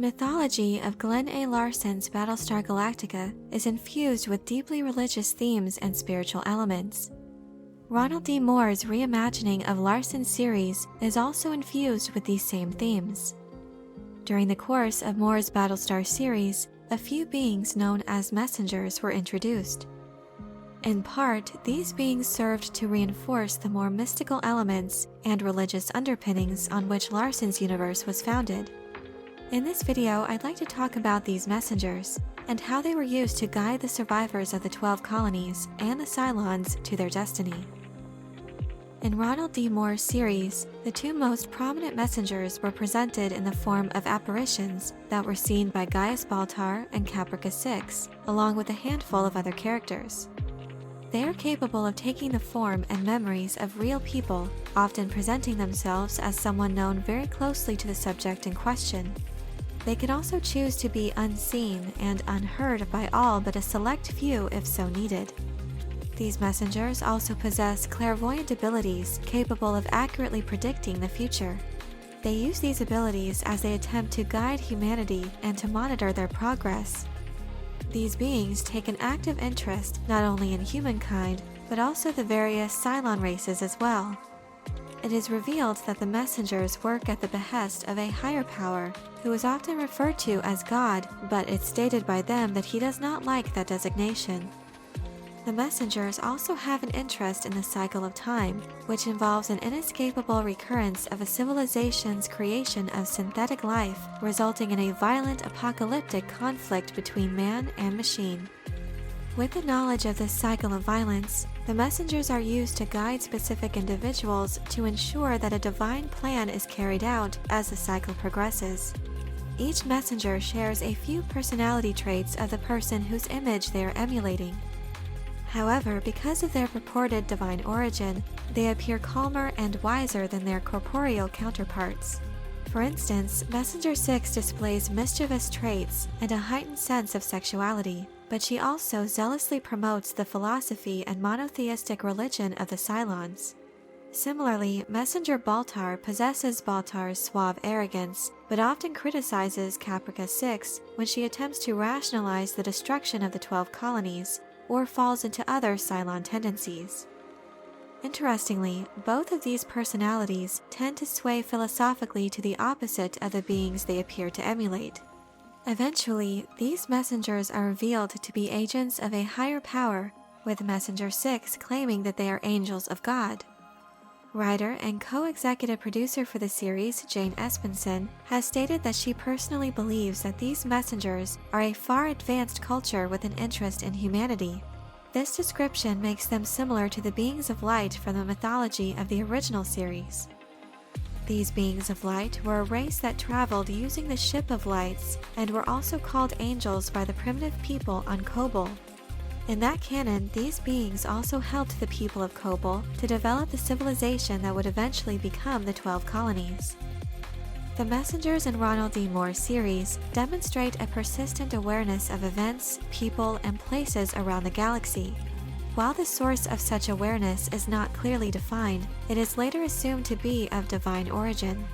mythology of Glenn A. Larson's Battlestar Galactica is infused with deeply religious themes and spiritual elements. Ronald D. Moore's reimagining of Larson's series is also infused with these same themes. During the course of Moore's Battlestar series, a few beings known as messengers were introduced. In part, these beings served to reinforce the more mystical elements and religious underpinnings on which Larson's universe was founded. In this video, I'd like to talk about these messengers and how they were used to guide the survivors of the 12 colonies and the Cylons to their destiny. In Ronald D. Moore's series, the two most prominent messengers were presented in the form of apparitions that were seen by Gaius Baltar and Caprica 6, along with a handful of other characters. They are capable of taking the form and memories of real people, often presenting themselves as someone known very closely to the subject in question. They could also choose to be unseen and unheard by all but a select few if so needed. These messengers also possess clairvoyant abilities capable of accurately predicting the future. They use these abilities as they attempt to guide humanity and to monitor their progress. These beings take an active interest not only in humankind, but also the various Cylon races as well. It is revealed that the messengers work at the behest of a higher power, who is often referred to as God, but it's stated by them that he does not like that designation. The messengers also have an interest in the cycle of time, which involves an inescapable recurrence of a civilization's creation of synthetic life, resulting in a violent apocalyptic conflict between man and machine. With the knowledge of this cycle of violence, the messengers are used to guide specific individuals to ensure that a divine plan is carried out as the cycle progresses. Each messenger shares a few personality traits of the person whose image they are emulating. However, because of their purported divine origin, they appear calmer and wiser than their corporeal counterparts. For instance, Messenger 6 displays mischievous traits and a heightened sense of sexuality, but she also zealously promotes the philosophy and monotheistic religion of the Cylons. Similarly, Messenger Baltar possesses Baltar's suave arrogance, but often criticizes Caprica 6 when she attempts to rationalize the destruction of the 12 colonies, or falls into other Cylon tendencies. Interestingly, both of these personalities tend to sway philosophically to the opposite of the beings they appear to emulate. Eventually, these messengers are revealed to be agents of a higher power, with Messenger 6 claiming that they are angels of God. Writer and co-executive producer for the series, Jane Espenson, has stated that she personally believes that these messengers are a far advanced culture with an interest in humanity. This description makes them similar to the beings of light from the mythology of the original series. These beings of light were a race that traveled using the Ship of Lights and were also called angels by the primitive people on Kobol. In that canon, these beings also helped the people of Kobol to develop the civilization that would eventually become the 12 colonies. The messengers in Ronald D. Moore's series demonstrate a persistent awareness of events, people, and places around the galaxy. While the source of such awareness is not clearly defined, it is later assumed to be of divine origin.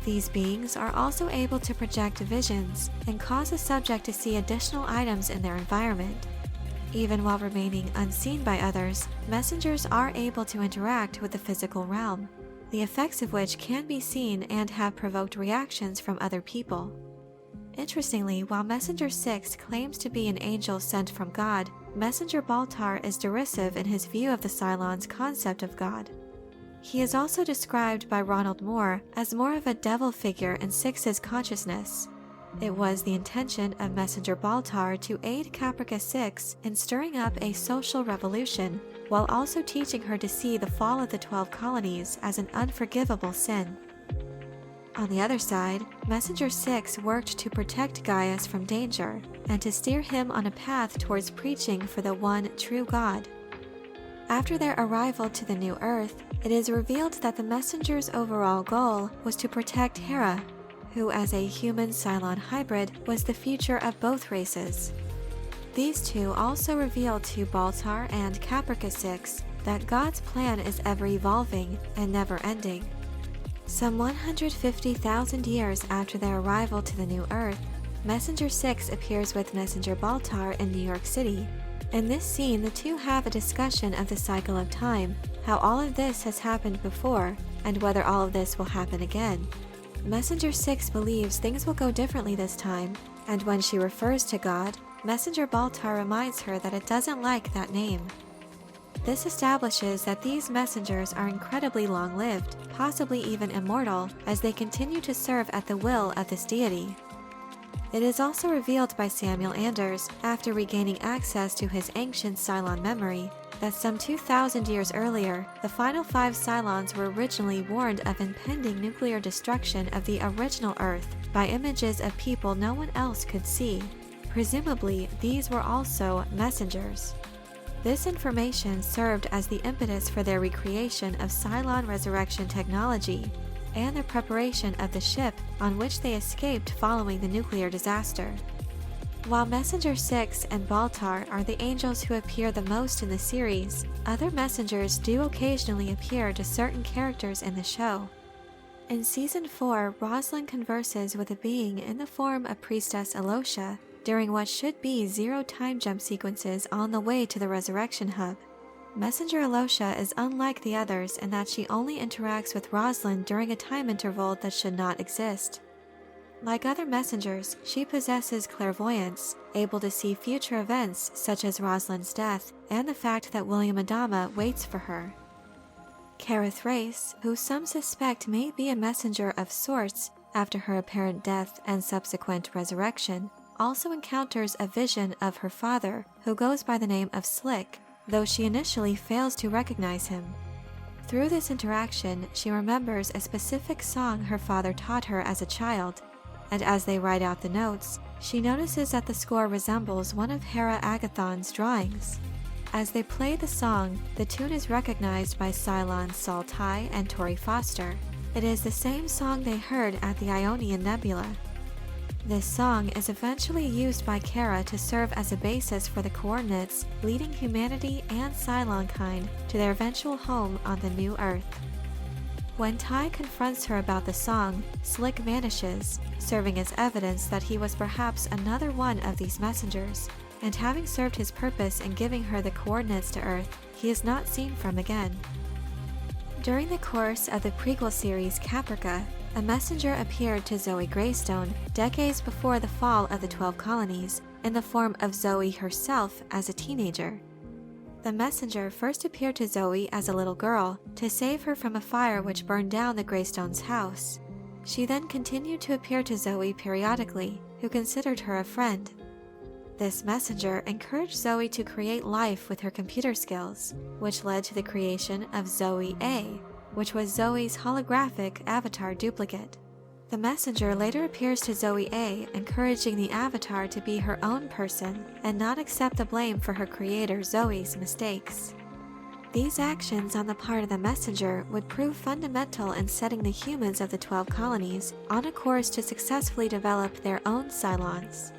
These beings are also able to project visions and cause the subject to see additional items in their environment. Even while remaining unseen by others, messengers are able to interact with the physical realm, the effects of which can be seen and have provoked reactions from other people. Interestingly, while Messenger 6 claims to be an angel sent from God, Messenger Baltar is derisive in his view of the Cylons' concept of God. He is also described by Ronald Moore as more of a devil figure in 6's consciousness. It was the intention of Messenger Baltar to aid Caprica 6 in stirring up a social revolution, while also teaching her to see the fall of the 12 colonies as an unforgivable sin. On the other side, Messenger 6 worked to protect Gaius from danger, and to steer him on a path towards preaching for the one true God. After their arrival to the New Earth, it is revealed that the messengers' overall goal was to protect Hera, who as a human-Cylon hybrid was the future of both races. These two also reveal to Baltar and Caprica 6 that God's plan is ever-evolving and never-ending. Some 150,000 years after their arrival to the New Earth, Messenger 6 appears with Messenger Baltar in New York City. In this scene, the two have a discussion of the cycle of time, how all of this has happened before, and whether all of this will happen again. Messenger 6 believes things will go differently this time, and when she refers to God, Messenger Baltar reminds her that it doesn't like that name. This establishes that these messengers are incredibly long-lived, possibly even immortal, as they continue to serve at the will of this deity. It is also revealed by Samuel Anders, after regaining access to his ancient Cylon memory, that some 2,000 years earlier, the final 5 Cylons were originally warned of impending nuclear destruction of the original Earth by images of people no one else could see. Presumably, these were also messengers. This information served as the impetus for their recreation of Cylon resurrection technology and the preparation of the ship on which they escaped following the nuclear disaster. While Messenger 6 and Baltar are the angels who appear the most in the series, other messengers do occasionally appear to certain characters in the show. In Season 4, Rosalind converses with a being in the form of Priestess Alosha during what should be 0 time jump sequences on the way to the Resurrection Hub. Messenger Alosha is unlike the others in that she only interacts with Rosalind during a time interval that should not exist. Like other messengers, she possesses clairvoyance, able to see future events such as Rosalind's death and the fact that William Adama waits for her. Kara Thrace, who some suspect may be a messenger of sorts after her apparent death and subsequent resurrection, also encounters a vision of her father, who goes by the name of Slick, though she initially fails to recognize him. Through this interaction, she remembers a specific song her father taught her as a child, and as they write out the notes, she notices that the score resembles one of Hera Agathon's drawings. As they play the song, the tune is recognized by Cylons Saul Tigh and Tori Foster. It is the same song they heard at the Ionian Nebula. This song is eventually used by Kara to serve as a basis for the coordinates leading humanity and Cylon kind to their eventual home on the new Earth. When Tigh confronts her about the song, Slick vanishes, serving as evidence that he was perhaps another one of these messengers, and having served his purpose in giving her the coordinates to Earth, he is not seen from again. During the course of the prequel series Caprica, a messenger appeared to Zoe Greystone decades before the fall of the 12 colonies in the form of Zoe herself as a teenager. The messenger first appeared to Zoe as a little girl to save her from a fire which burned down the Greystones' house. She then continued to appear to Zoe periodically, who considered her a friend. This messenger encouraged Zoe to create life with her computer skills, which led to the creation of Zoe A, which was Zoe's holographic avatar duplicate. The messenger later appears to Zoe A, encouraging the avatar to be her own person and not accept the blame for her creator Zoe's mistakes. These actions on the part of the messenger would prove fundamental in setting the humans of the 12 colonies on a course to successfully develop their own Cylons.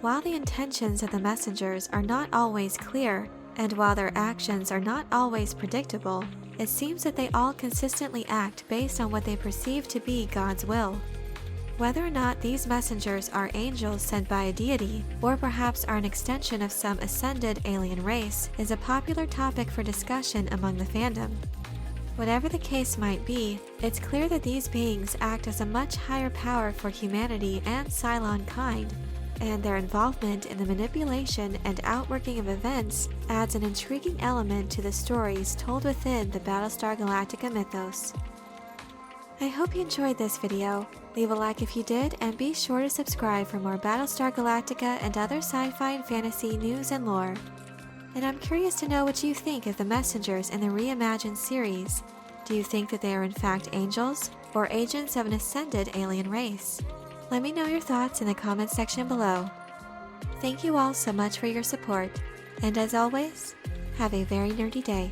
While the intentions of the messengers are not always clear, and while their actions are not always predictable, it seems that they all consistently act based on what they perceive to be God's will. Whether or not these messengers are angels sent by a deity, or perhaps are an extension of some ascended alien race, is a popular topic for discussion among the fandom. Whatever the case might be, it's clear that these beings act as a much higher power for humanity and Cylon kind, and their involvement in the manipulation and outworking of events adds an intriguing element to the stories told within the Battlestar Galactica mythos. I hope you enjoyed this video. Leave a like if you did, and be sure to subscribe for more Battlestar Galactica and other sci-fi and fantasy news and lore. And I'm curious to know what you think of the messengers in the reimagined series. Do you think that they are in fact angels, or agents of an ascended alien race? Let me know your thoughts in the comments section below. Thank you all so much for your support, and as always, have a very nerdy day.